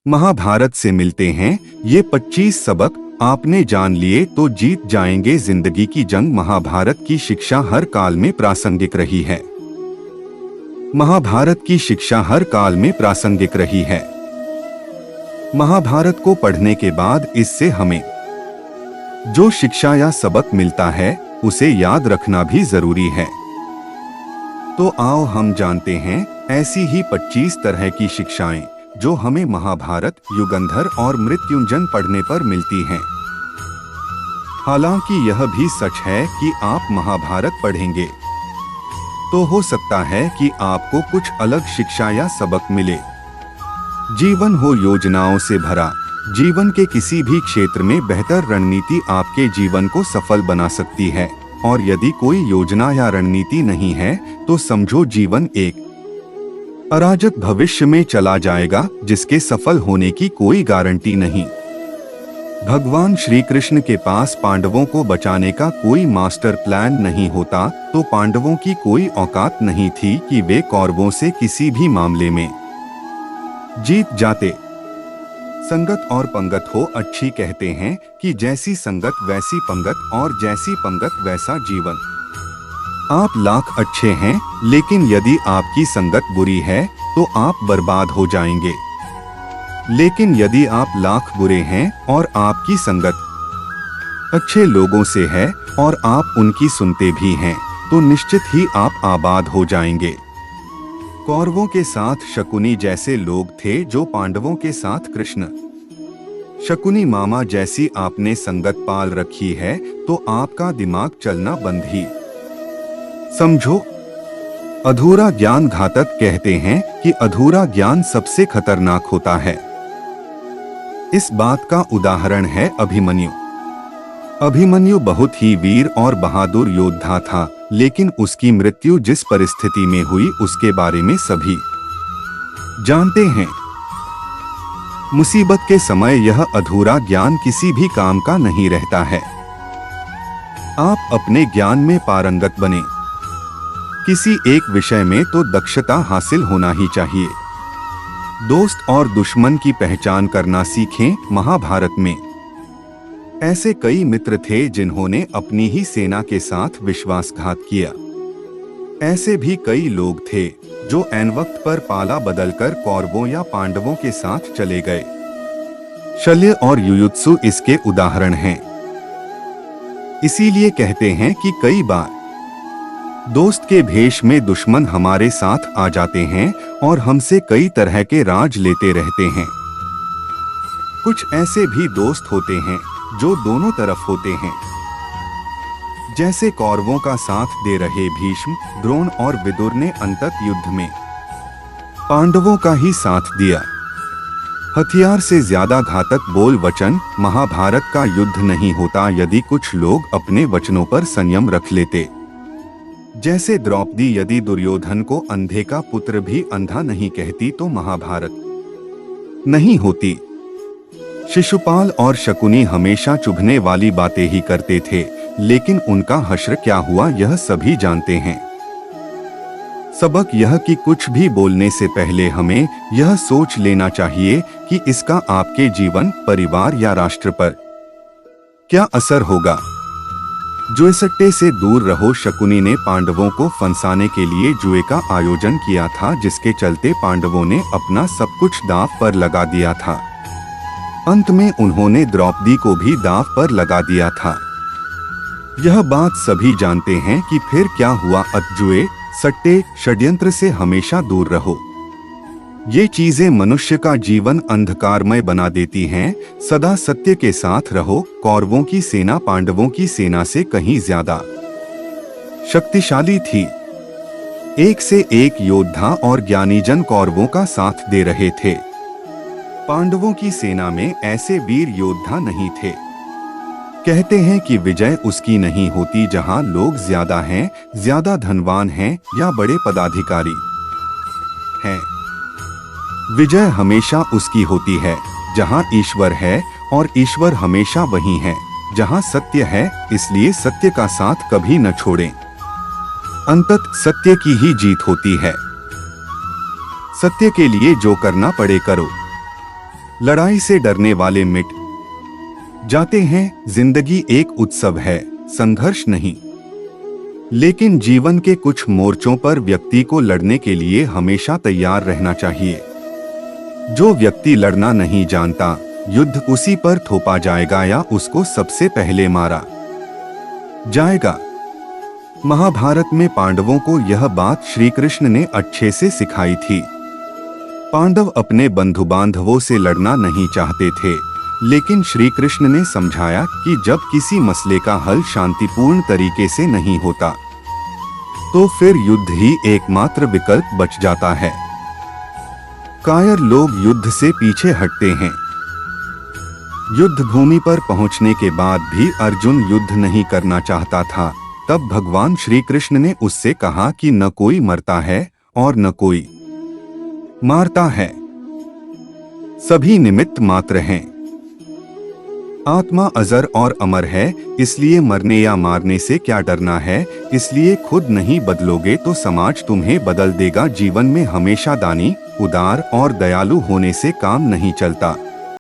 महाभारत से मिलते हैं ये 25 सबक। आपने जान लिए तो जीत जाएंगे जिंदगी की जंग। महाभारत की शिक्षा हर काल में प्रासंगिक रही है। महाभारत की शिक्षा हर काल में प्रासंगिक रही है। महाभारत को पढ़ने के बाद इससे हमें जो शिक्षा या सबक मिलता है उसे याद रखना भी जरूरी है। तो आओ हम जानते हैं ऐसी ही 25 तरह की शिक्षाएं जो हमें महाभारत, युगंधर और मृत्युंजय पढ़ने पर मिलती हैं। हालांकि यह भी सच है कि आप महाभारत पढ़ेंगे तो हो सकता है कि आपको कुछ अलग शिक्षा या सबक मिले। जीवन हो योजनाओं से भरा। जीवन के किसी भी क्षेत्र में बेहतर रणनीति आपके जीवन को सफल बना सकती है, और यदि कोई योजना या रणनीति नहीं है तो समझो जीवन एक अराजक भविष्य में चला जाएगा जिसके सफल होने की कोई गारंटी नहीं। भगवान श्री कृष्ण के पास पांडवों को बचाने का कोई मास्टर प्लान नहीं होता तो पांडवों की कोई औकात नहीं थी कि वे कौरवों से किसी भी मामले में जीत जाते। संगत और पंगत हो अच्छी, कहते हैं कि जैसी संगत वैसी पंगत और जैसी पंगत वैसा जीवन। आप लाख अच्छे हैं लेकिन यदि आपकी संगत बुरी है तो आप बर्बाद हो जाएंगे। लेकिन यदि आप लाख बुरे हैं और आपकी संगत अच्छे लोगों से है और आप उनकी सुनते भी हैं तो निश्चित ही आप आबाद हो जाएंगे। कौरवों के साथ शकुनी जैसे लोग थे जो पांडवों के साथ कृष्ण शकुनी मामा जैसी आपने संगत पाल रखी है तो आपका दिमाग चलना बंद ही समझो। अधूरा ज्ञान घातक, कहते हैं कि अधूरा ज्ञान सबसे खतरनाक होता है। इस बात का उदाहरण है अभिमन्यु। अभिमन्यु बहुत ही वीर और बहादुर योद्धा था, लेकिन उसकी मृत्यु जिस परिस्थिति में हुई उसके बारे में सभी जानते हैं। मुसीबत के समय यह अधूरा ज्ञान किसी भी काम का नहीं रहता है। आप अपने ज्ञान में पारंगत बने। किसी एक विषय में तो दक्षता हासिल होना ही चाहिए। दोस्त और दुश्मन की पहचान करना सीखें। महाभारत में ऐसे कई मित्र थे जिन्होंने अपनी ही सेना के साथ विश्वासघात किया। ऐसे भी कई लोग थे जो ऐन वक्त पर पाला बदलकर कौरवों या पांडवों के साथ चले गए। शल्य और युयुत्सु इसके उदाहरण हैं। इसीलिए कहते हैं कि कई बार दोस्त के भेष में दुश्मन हमारे साथ आ जाते हैं और हमसे कई तरह के राज लेते रहते हैं। कुछ ऐसे भी दोस्त होते हैं जो दोनों तरफ होते हैं, जैसे कौरवों का साथ दे रहे भीष्म, द्रोण और विदुर ने अंतत युद्ध में पांडवों का ही साथ दिया। हथियार से ज्यादा घातक बोल वचन। महाभारत का युद्ध नहीं होता यदि कुछ लोग अपने वचनों पर संयम रख लेते। जैसे द्रौपदी यदि दुर्योधन को अंधे का पुत्र भी अंधा नहीं कहती तो महाभारत नहीं होती। शिशुपाल और शकुनी हमेशा चुभने वाली बातें ही करते थे, लेकिन उनका हश्र क्या हुआ यह सभी जानते हैं। सबक यह कि कुछ भी बोलने से पहले हमें यह सोच लेना चाहिए कि इसका आपके जीवन, परिवार या राष्ट्र पर क्या असर होगा। जुएसट्टे से दूर रहो। शकुनी ने पांडवों को फंसाने के लिए जुए का आयोजन किया था, जिसके चलते पांडवों ने अपना सब कुछ दांव पर लगा दिया था। अंत में उन्होंने द्रौपदी को भी दांव पर लगा दिया था। यह बात सभी जानते हैं कि फिर क्या हुआ। जुए, सट्टे, षड्यंत्र से हमेशा दूर रहो। ये चीजें मनुष्य का जीवन अंधकारमय बना देती हैं। सदा सत्य के साथ रहो। कौरवों की सेना पांडवों की सेना से कहीं ज्यादा शक्तिशाली थी। एक से एक योद्धा और ज्ञानीजन कौरवों का साथ दे रहे थे। पांडवों की सेना में ऐसे वीर योद्धा नहीं थे। कहते हैं कि विजय उसकी नहीं होती जहां लोग ज्यादा हैं, ज्यादा धनवान हैं या बड़े पदाधिकारी हैं। विजय हमेशा उसकी होती है जहां ईश्वर है, और ईश्वर हमेशा वही है जहां सत्य है। इसलिए सत्य का साथ कभी न छोड़ें। अंतत सत्य की ही जीत होती है। सत्य के लिए जो करना पड़े करो। लड़ाई से डरने वाले मिट जाते हैं। जिंदगी एक उत्सव है, संघर्ष नहीं। लेकिन जीवन के कुछ मोर्चों पर व्यक्ति को लड़ने के लिए हमेशा तैयार रहना चाहिए। जो व्यक्ति लड़ना नहीं जानता, युद्ध उसी पर थोपा जाएगा या उसको सबसे पहले मारा जाएगा। महाभारत में पांडवों को यह बात श्री कृष्ण ने अच्छे से सिखाई थी। पांडव अपने बंधु बांधवों से लड़ना नहीं चाहते थे, लेकिन श्री कृष्ण ने समझाया कि जब किसी मसले का हल शांतिपूर्ण तरीके से नहीं होता, तो फिर युद्ध ही एकमात्र विकल्प बच जाता है। कायर लोग युद्ध से पीछे हटते हैं। युद्ध भूमि पर पहुंचने के बाद भी अर्जुन युद्ध नहीं करना चाहता था। तब भगवान श्री कृष्ण ने उससे कहा कि न कोई मरता है और न कोई मारता है, सभी निमित्त मात्र हैं। आत्मा अजर और अमर है, इसलिए मरने या मारने से क्या डरना है। इसलिए खुद नहीं बदलोगे तो समाज तुम्हें बदल देगा। जीवन में हमेशा दानी, उदार और दयालु होने से काम नहीं चलता।